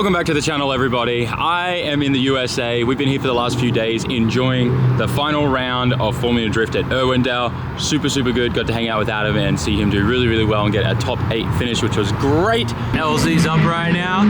Welcome back to the channel, everybody. I am in the USA. We've been here for the last few days enjoying the final round of Formula Drift at Irwindale. Super good. Got to hang out with Adam and see him do really well and get a top 8 finish, which was great. LZ's up right now.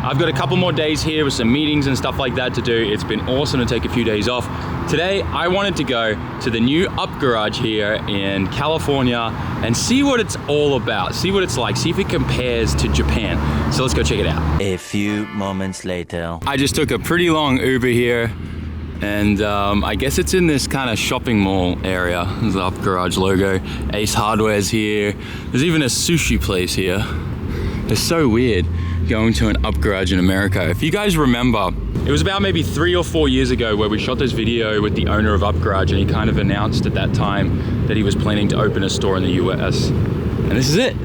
I've got a couple more days here with some meetings and stuff like that to do. It's been awesome to take a few days off. Today, I wanted to go to the new Up Garage here in California and see what it's all about, see what it's like, see if it compares to Japan. So let's go check it out. A few moments later. I just took a pretty long Uber here and I guess it's in this kind of shopping mall area. There's the Up Garage logo. Ace Hardware's here. There's even a sushi place here. It's so weird going to an Up Garage in America. If you guys remember, it was about maybe 3 or 4 years ago where we shot this video with the owner of Up Garage, and he kind of announced at that time that he was planning to open a store in the US. And this is it.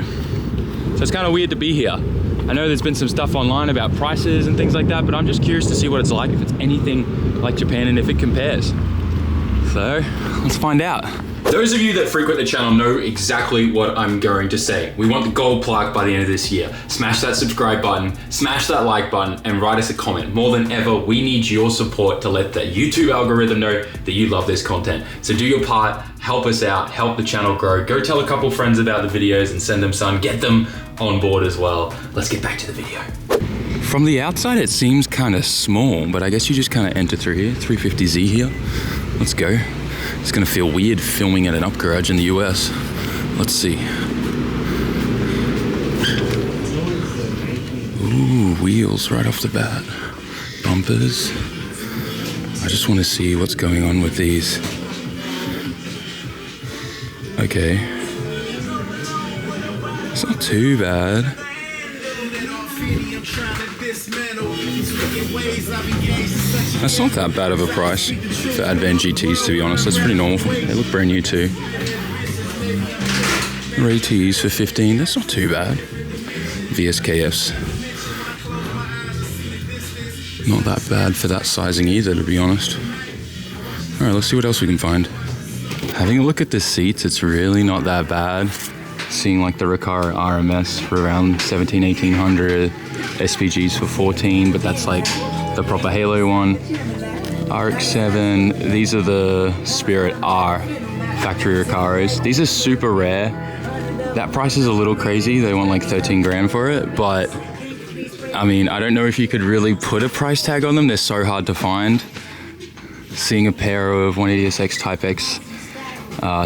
So it's kind of weird to be here. I know there's been some stuff online about prices and things like that, but I'm just curious to see what it's like, if it's anything like Japan and if it compares. So let's find out. Those of you that frequent the channel know exactly what I'm going to say. We want the gold plaque by the end of this year. Smash that subscribe button, smash that like button, and write us a comment. More than ever, we need your support to let the YouTube algorithm know that you love this content. So do your part, help us out, help the channel grow. Go tell a couple friends about the videos and send them some, get them on board as well. Let's get back to the video. From the outside, it seems kind of small, but I guess you just kind of enter through here. 350Z here. Let's go. It's gonna feel weird filming at an Up Garage in the US. Let's see. Ooh, wheels right off the bat. Bumpers. I just want to see what's going on with these. Okay. It's not too bad. That's not that bad of a price for Advan GTs, to be honest. That's pretty normal. They look brand new too. ATs for 15, that's not too bad. VSKFs. Not that bad for that sizing either, to be honest. Alright, let's see what else we can find. Having a look at the seats, it's really not that bad. Seeing like the Recaro RMS for around 1800, SVGs for 14, but that's like the proper Halo one. RX-7, these are the Spirit R factory Recaros. These are super rare. That price is a little crazy. They want like 13 grand for it, but I mean, I don't know if you could really put a price tag on them. They're so hard to find. Seeing a pair of 180SX Type X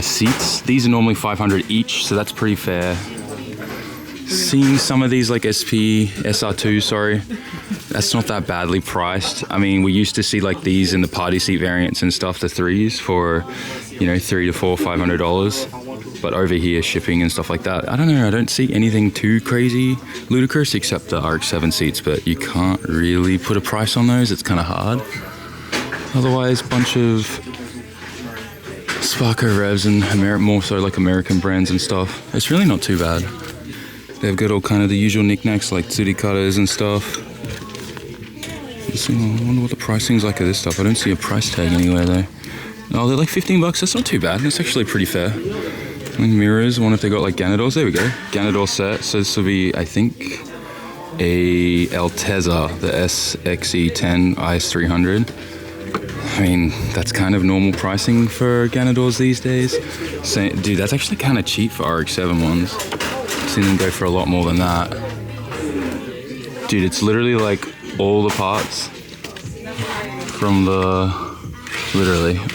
seats. These are normally 500 each, so that's pretty fair. Seeing some of these like SR2, sorry, that's not that badly priced. I mean, we used to see like these in the party seat variants and stuff, the 3s for, you know, $300 to $500. But over here, shipping and stuff like that, I don't know, I don't see anything too crazy ludicrous except the RX-7 seats, but you can't really put a price on those. It's kind of hard. Otherwise, bunch of Sparco revs and more so like American brands and stuff. It's really not too bad. They've got all kind of the usual knickknacks like Tsuri cutters and stuff. I wonder what the pricing's like of this stuff. I don't see a price tag anywhere though. Oh, they're like 15 bucks. That's not too bad. That's actually pretty fair. And mirrors, I wonder if they got like Ganadors. There we go. Ganador set. So this will be, I think, a Altezza, the SXE10 IS300. I mean, that's kind of normal pricing for Ganadors these days. So, dude, that's actually kind of cheap for RX-7 ones. I've seen them go for a lot more than that. Dude, it's literally like all the parts from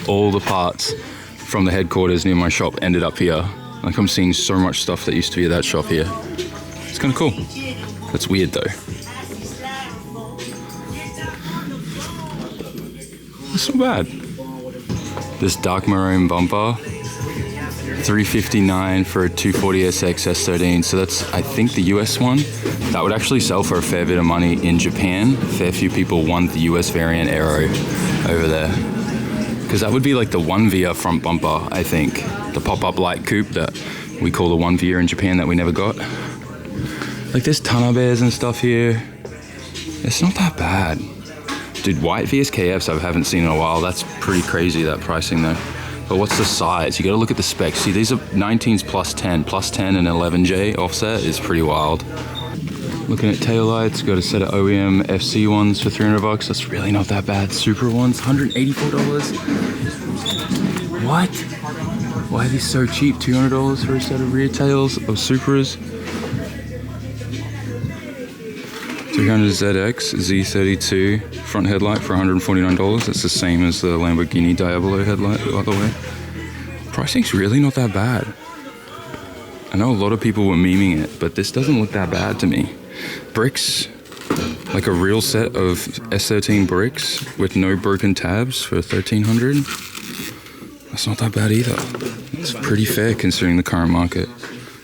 all the parts from the headquarters near my shop ended up here. Like, I'm seeing so much stuff that used to be at that shop here. It's kind of cool. That's weird though. It's not bad. This dark maroon bumper $359 for a 240SX S13. So that's, I think, the US one. That would actually sell for a fair bit of money in Japan. A fair few people want the US variant Aero over there. Because that would be like the 1-Via front bumper, I think. The pop-up light coupe that we call the 1-Via in Japan that we never got. Like there's Tanabe's and stuff here. It's not that bad. Dude, white VSKFs I haven't seen in a while. That's pretty crazy, that pricing though. But what's the size? You gotta look at the specs. See, these are 19s plus 10. Plus 10 and 11J offset is pretty wild. Looking at taillights, got a set of OEM FC ones for $300. That's really not that bad. Supra ones, $184. What? Why are these so cheap? $200 for a set of rear tails of Supras. 300ZX Z32 front headlight for $149. That's the same as the Lamborghini Diablo headlight, by the way. Pricing's really not that bad. I know a lot of people were memeing it, but this doesn't look that bad to me. Bricks, like a real set of S13 bricks with no broken tabs for $1,300. That's not that bad either. It's pretty fair considering the current market.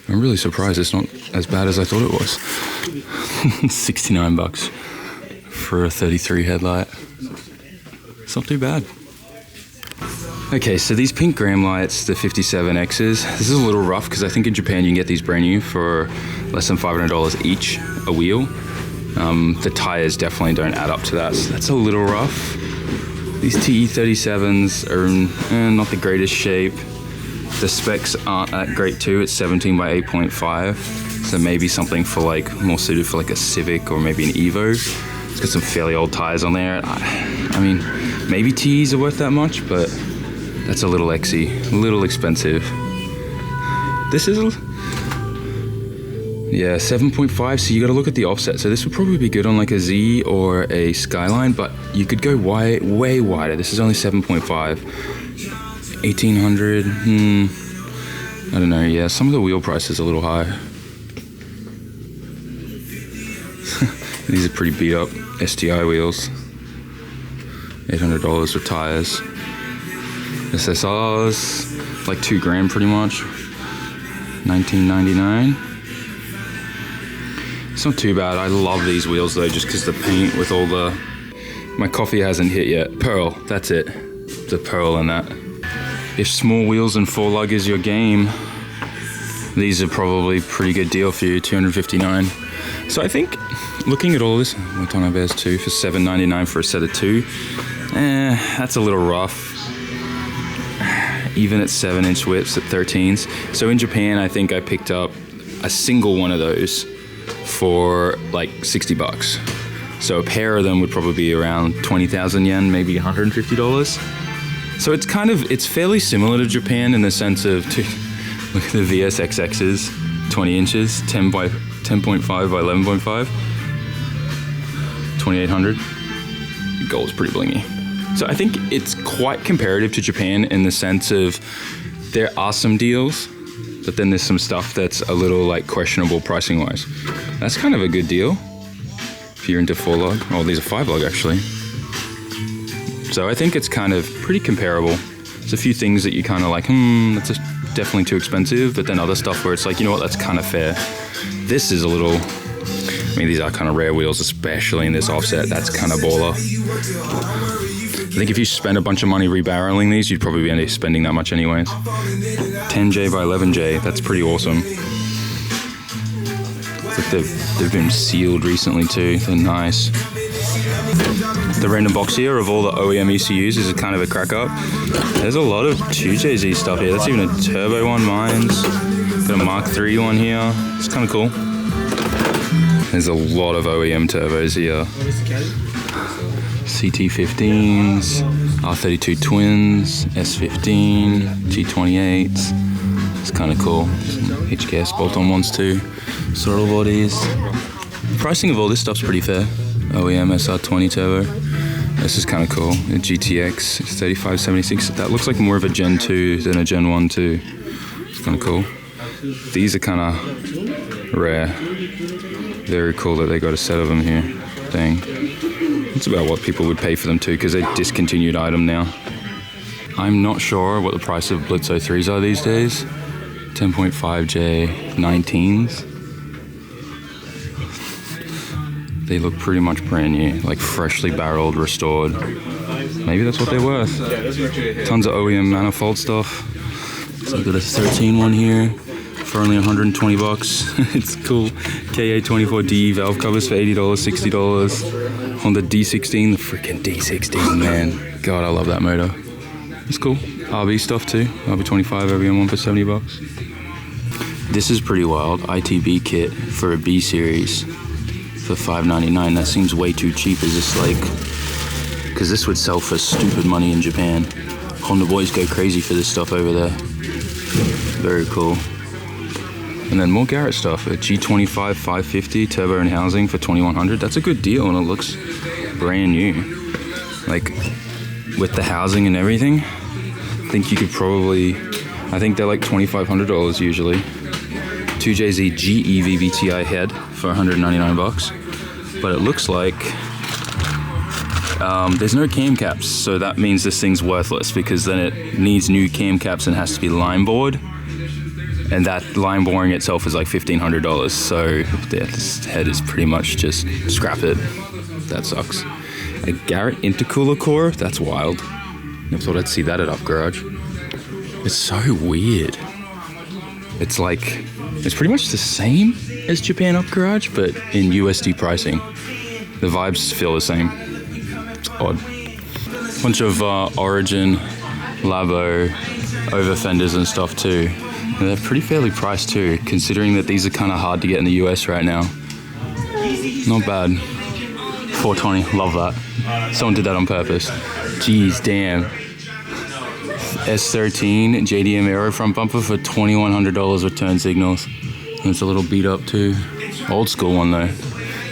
I'm really surprised it's not as bad as I thought it was. $69 for a 33 headlight. It's not too bad. Okay, so these pink gram lights, the 57Xs, this is a little rough because I think in Japan you can get these brand new for less than $500 each a wheel. The tires definitely don't add up to that, so that's a little rough. These TE37s are not the greatest shape. The specs aren't that great too. It's 17 by 8.5, so maybe something for like more suited for like a Civic or maybe an Evo. It's got some fairly old tires on there. I mean, maybe TEs are worth that much, but that's a little exy, a little expensive. This is, yeah, 7.5, so you gotta look at the offset. So this would probably be good on like a Z or a Skyline, but you could go wide, way wider. This is only 7.5. 1800, I don't know, yeah, some of the wheel prices are a little high. These are pretty beat up STI wheels. $800 for tires. SSRs, like $2,000 pretty much. $19.99. It's not too bad. I love these wheels though, just because the paint with all the... My coffee hasn't hit yet. Pearl, that's it. The pearl in that. If small wheels and 4-lug is your game, these are probably a pretty good deal for you, $259. So I think, looking at all this, Montana Bears 2 for $7.99 for a set of 2, that's a little rough. Even at 7-inch whips at 13s. So in Japan, I think I picked up a single one of those for like $60. So a pair of them would probably be around 20,000 yen, maybe $150. So it's kind of, it's fairly similar to Japan in the sense of, look at the VSXXs, 20 inches, 10.5 by 11.5, 2,800. Gold's pretty blingy. So I think it's quite comparative to Japan in the sense of there are some deals, but then there's some stuff that's a little like questionable pricing wise. That's kind of a good deal if you're into 4-lug. Oh, these are 5-lug actually. So I think it's kind of pretty comparable. There's a few things that you kind of like, that's just definitely too expensive, but then other stuff where it's like, you know what, that's kind of fair. This is a little, I mean, these are kind of rare wheels, especially in this offset. That's kind of baller. I think if you spend a bunch of money rebarreling these, you'd probably end up spending that much anyways. 10J by 11J, that's pretty awesome. It's like they've been sealed recently too, they're nice. The random box here of all the OEM ECUs is kind of a crack up. There's a lot of 2JZ stuff here. That's even a turbo one, mine's. Got a Mark III one here. It's kind of cool. There's a lot of OEM turbos here. CT15s, R32 twins, S15, T28s. It's kind of cool. Some HKS bolt-on ones too. Throttle bodies. The pricing of all this stuff's pretty fair. OEM SR20 turbo. This is kind of cool. A GTX 3576. That looks like more of a Gen 2 than a Gen 1 too. It's kind of cool. These are kind of rare. Very cool that they got a set of them here. Dang. It's about what people would pay for them too, because they're a discontinued item now. I'm not sure what the price of Blitz 03s are these days. 10.5J 19s. They look pretty much brand new, like freshly barreled, restored. Maybe that's what they're worth. Tons of OEM manifold stuff. So I've got a 13 one here for only 120 bucks. It's cool. KA24D valve covers for $80, $60. Honda D16, the freaking D16, man. God, I love that motor. It's cool. RB stuff too. RB25 OEM one for 70 bucks. This is pretty wild. ITB kit for a B series for $5.99. That seems way too cheap. Is this like, because this would sell for stupid money in Japan. Honda boys go crazy for this stuff over there. Very cool. And then more Garrett stuff. A G25 550 turbo and housing for $2,100. That's a good deal and it looks brand new. Like with the housing and everything, I think you could probably, I think they're like $2,500 usually. 2JZ GE VVTi head for 199 bucks. But it looks like there's no cam caps, so that means this thing's worthless because then it needs new cam caps and has to be line bored. And that line boring itself is like $1,500. So yeah, this head is pretty much just scrap it. That sucks. A Garrett intercooler core? That's wild. Never thought I'd see that at Up Garage. It's so weird. It's like, it's pretty much the same as Japan Up Garage, but in USD pricing. The vibes feel the same. It's odd. Bunch of Origin, Labo, over fenders and stuff too. And they're pretty fairly priced too, considering that these are kind of hard to get in the US right now. Not bad. $420, love that. Someone did that on purpose. Jeez, damn. S13 JDM Aero front bumper for $2,100 with turn signals. And it's a little beat up too. Old school one though.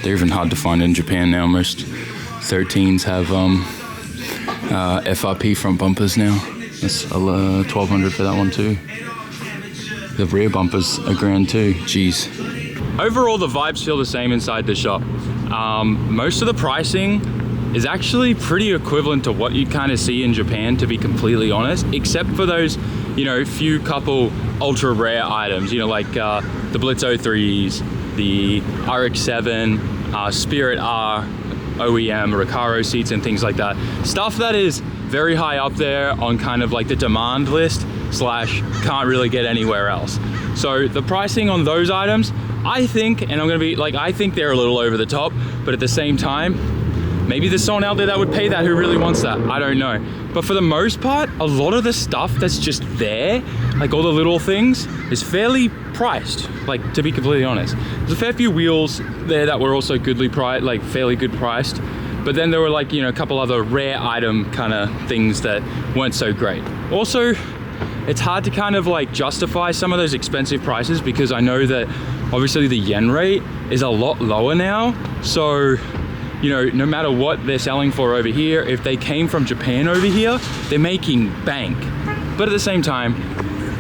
They're even hard to find in Japan now. Most 13s have FRP front bumpers now. That's $1,200 for that one too. The rear bumpers are grand too. Jeez. Overall, the vibes feel the same inside the shop. Most of the pricing is actually pretty equivalent to what you kind of see in Japan, to be completely honest, except for those, you know, few couple ultra rare items, you know, like the Blitz 03s, the RX-7, Spirit R, OEM, Recaro seats and things like that. Stuff that is very high up there on kind of like the demand list / can't really get anywhere else. So the pricing on those items, I think, and I'm gonna be like, I think they're a little over the top, but at the same time, maybe there's someone out there that would pay that who really wants that. I don't know. But for the most part, a lot of the stuff that's just there, like all the little things, is fairly priced, like to be completely honest. There's a fair few wheels there that were also goodly priced, like fairly good priced. But then there were like, you know, a couple other rare item kind of things that weren't so great. Also, it's hard to kind of like justify some of those expensive prices because I know that obviously the yen rate is a lot lower now. So, you know, no matter what they're selling for over here, if they came from Japan over here, they're making bank. But at the same time,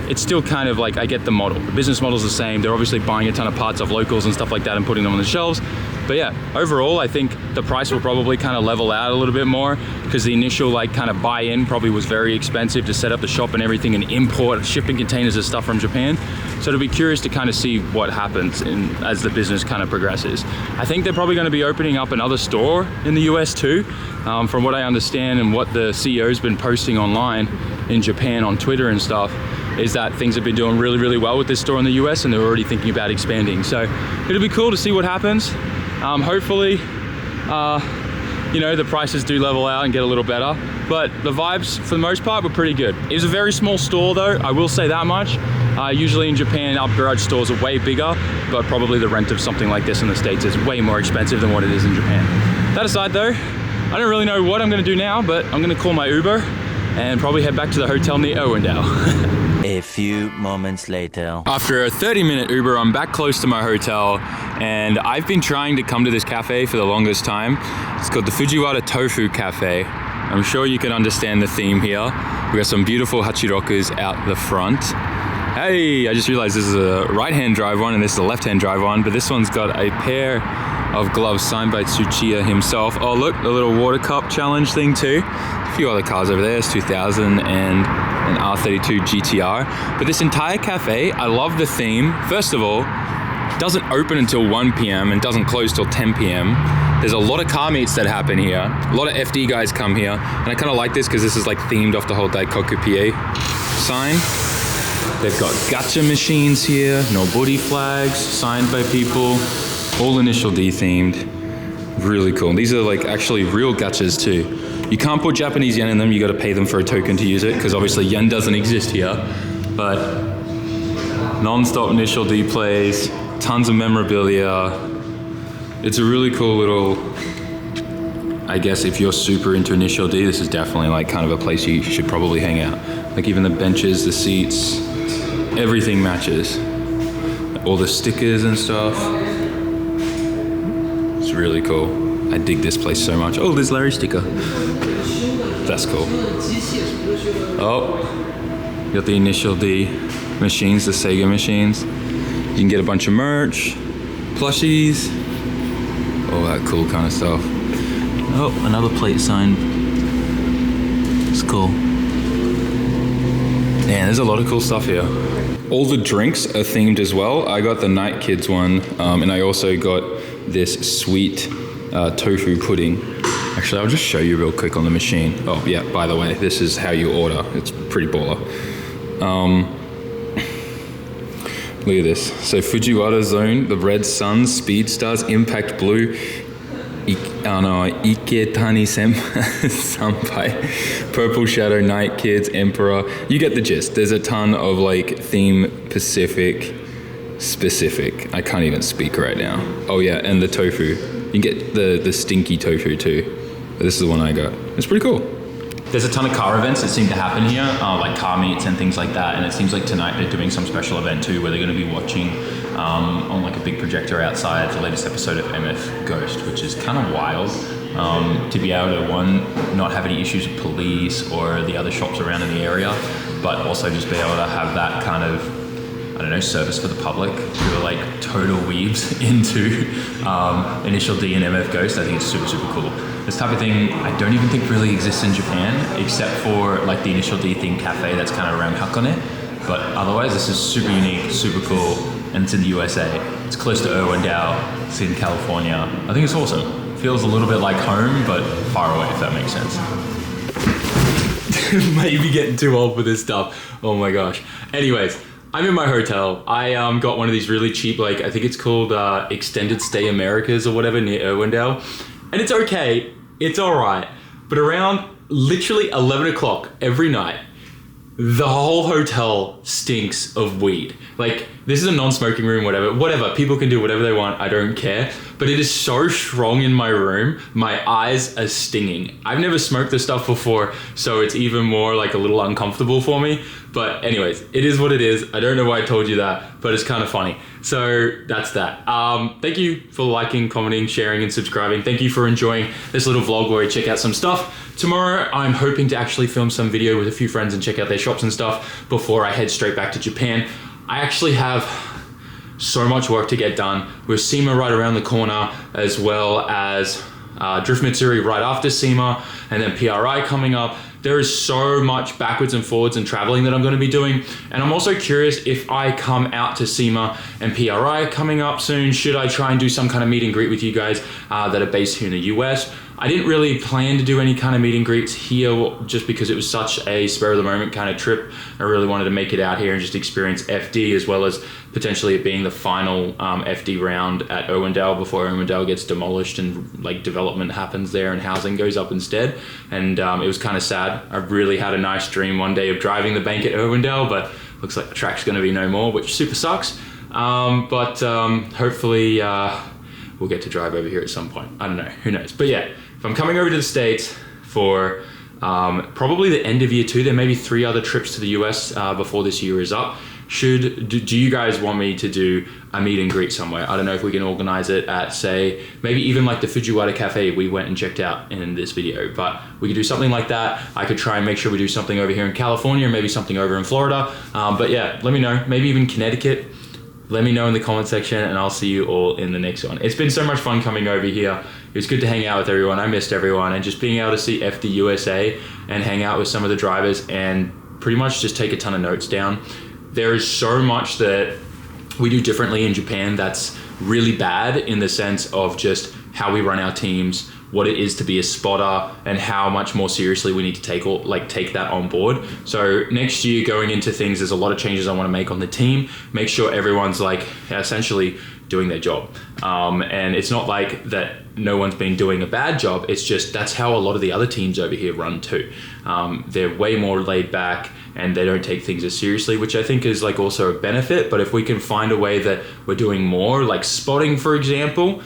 it's still kind of like, I get the model. The business model's the same. They're obviously buying a ton of parts of locals and stuff like that and putting them on the shelves. But yeah, overall, I think the price will probably kind of level out a little bit more because the initial like kind of buy-in probably was very expensive to set up the shop and everything and import shipping containers of stuff from Japan. So it'll be curious to kind of see what happens as the business kind of progresses. I think they're probably going to be opening up another store in the US too. From what I understand and what the CEO's been posting online in Japan on Twitter and stuff, is that things have been doing really, really well with this store in the US and they're already thinking about expanding. So it'll be cool to see what happens. Hopefully, you know, the prices do level out and get a little better, but the vibes for the most part were pretty good. It was a very small store though, I will say that much. Usually in Japan, Up Garage stores are way bigger, but probably the rent of something like this in the States is way more expensive than what it is in Japan. That aside though, I don't really know what I'm gonna do now, but I'm gonna call my Uber and probably head back to the hotel near Owendale. A few moments later. After a 30-minute Uber, I'm back close to my hotel, and I've been trying to come to this cafe for the longest time. It's called the Fujiwara Tofu Cafe. I'm sure you can understand the theme here. We got some beautiful hachirokus out the front. Hey, I just realized this is a right-hand drive one and this is a left-hand drive one, but this one's got a pair of gloves signed by Tsuchiya himself. Oh look, a little water cup challenge thing too. A few other cars over there. It's 2000 and an R32 GTR. But this entire cafe, I love the theme. First of all, it doesn't open until 1 p.m. and doesn't close till 10 p.m. There's a lot of car meets that happen here. A lot of FD guys come here. And I kind of like this because this is like themed off the whole Daikoku PA sign. They've got gacha machines here, Nobody flags signed by people, all Initial D themed. Really cool. These are like actually real gachas too. You can't put Japanese yen in them, you gotta pay them for a token to use it, because obviously yen doesn't exist here. But non-stop Initial D plays, tons of memorabilia. It's a really cool little, I guess if you're super into Initial D, this is definitely like kind of a place you should probably hang out. Like even the benches, the seats, everything matches. All the stickers and stuff. It's really cool. I dig this place so much. Oh, there's Larry's sticker. That's cool. Oh, you got the Initial D machines, the Sega machines. You can get a bunch of merch, plushies, all that cool kind of stuff. Oh, another plate sign. It's cool. Man, there's a lot of cool stuff here. All the drinks are themed as well. I got the Night Kids one, and I also got this sweet tofu pudding. Actually, I'll just show you real quick on the machine. Oh yeah, by the way, this is how you order. It's pretty baller. Look at this. So Fujiwara Zone, the Red Suns, Speed Stars, Impact Blue, Iketani Senpai, Purple Shadow, Night Kids, Emperor. You get the gist. There's a ton of like theme specific. I can't even speak right now. Oh yeah, and the tofu. You can get the stinky tofu too. This is the one I got. It's pretty cool. There's a ton of car events that seem to happen here, like car meets and things like that. And it seems like tonight they're doing some special event too, where they're going to be watching on like a big projector outside the latest episode of MF Ghost, which is kind of wild. To be able to, one, not have any issues with police or the other shops around in the area, but also just be able to have that kind of, I don't know, service for the public who are like total weebs into Initial D and MF Ghost. I think it's super, super cool. This type of thing I don't even think really exists in Japan, except for like the Initial D themed cafe that's kind of around Hakone. But otherwise, this is super unique, super cool, and it's in the USA. It's close to Irwindale, it's in California. I think it's awesome. Feels a little bit like home, but far away, if that makes sense. Maybe getting too old for this stuff. Oh my gosh. Anyways, I'm in my hotel. I got one of these really cheap, like I think it's called Extended Stay Americas or whatever near Irwindale. And it's okay, it's all right. But around literally 11 o'clock every night, the whole hotel stinks of weed. Like, this is a non-smoking room, whatever. People can do whatever they want, I don't care. But it is so strong in my room, my eyes are stinging. I've never smoked this stuff before, so it's even more like a little uncomfortable for me. But anyways, it is what it is. I don't know why I told you that, but it's kind of funny. So that's that. Thank you for liking, commenting, sharing, and subscribing. Thank you for enjoying this little vlog where we check out some stuff. Tomorrow, I'm hoping to actually film some video with a few friends and check out their shops and stuff before I head straight back to Japan. I actually have so much work to get done with SEMA right around the corner, as well as Drift Mitsuri right after SEMA, and then PRI coming up. There is so much backwards and forwards and traveling that I'm going to be doing. And I'm also curious, if I come out to SEMA and PRI coming up soon, should I try and do some kind of meet and greet with you guys that are based here in the US? I didn't really plan to do any kind of meet and greets here just because it was such a spur of the moment kind of trip. I really wanted to make it out here and just experience FD, as well as potentially it being the final FD round at Irwindale before Irwindale gets demolished and like development happens there and housing goes up instead. And it was kind of sad. I really had a nice dream one day of driving the bank at Irwindale, but looks like the track's going to be no more, which super sucks. But hopefully we'll get to drive over here at some point. I don't know, who knows? But yeah, if I'm coming over to the States for probably the end of year 2, there may be 3 other trips to the US before this year is up. Do you guys want me to do a meet and greet somewhere? I don't know if we can organize it at, say, maybe even like the Fujiwara Cafe we went and checked out in this video, but we could do something like that. I could try and make sure we do something over here in California, maybe something over in Florida. But yeah, let me know, maybe even Connecticut. let me know in the comment section, and I'll see you all in the next one. It's been so much fun coming over here. It was good to hang out with everyone. I missed everyone, and just being able to see FD USA and hang out with some of the drivers and pretty much just take a ton of notes down. There is so much that we do differently in Japan that's really bad in the sense of just how we run our teams, what it is to be a spotter, and how much more seriously we need to take that on board. So next year going into things, there's a lot of changes I want to make on the team, make sure everyone's like essentially doing their job. And it's not like that no one's been doing a bad job, it's just that's how a lot of the other teams over here run too. They're way more laid back and they don't take things as seriously, which I think is like also a benefit. But if we can find a way that we're doing more, like spotting for example,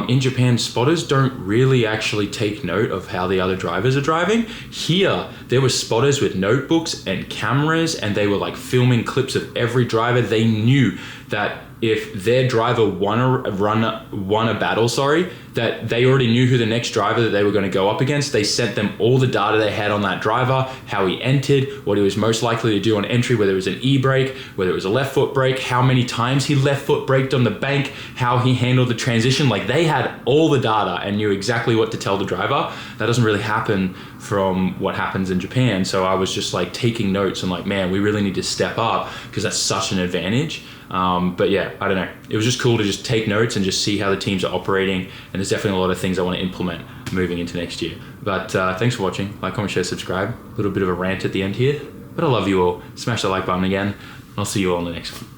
in Japan, spotters don't really actually take note of how the other drivers are driving. Here, there were spotters with notebooks and cameras, and they were like filming clips of every driver. They knew that if their driver won a battle, that they already knew who the next driver that they were going to go up against. They sent them all the data they had on that driver, how he entered, what he was most likely to do on entry, whether it was an e-brake, whether it was a left foot brake, how many times he left foot braked on the bank, how he handled the transition. Like they had all the data and knew exactly what to tell the driver. That doesn't really happen from what happens in Japan. So I was just like taking notes and like, man, we really need to step up because that's such an advantage. But yeah, I don't know. It was just cool to just take notes and just see how the teams are operating. And there's definitely a lot of things I want to implement moving into next year. But thanks for watching. Like, comment, share, subscribe. A little bit of a rant at the end here. But I love you all. Smash that like button again. I'll see you all in the next one.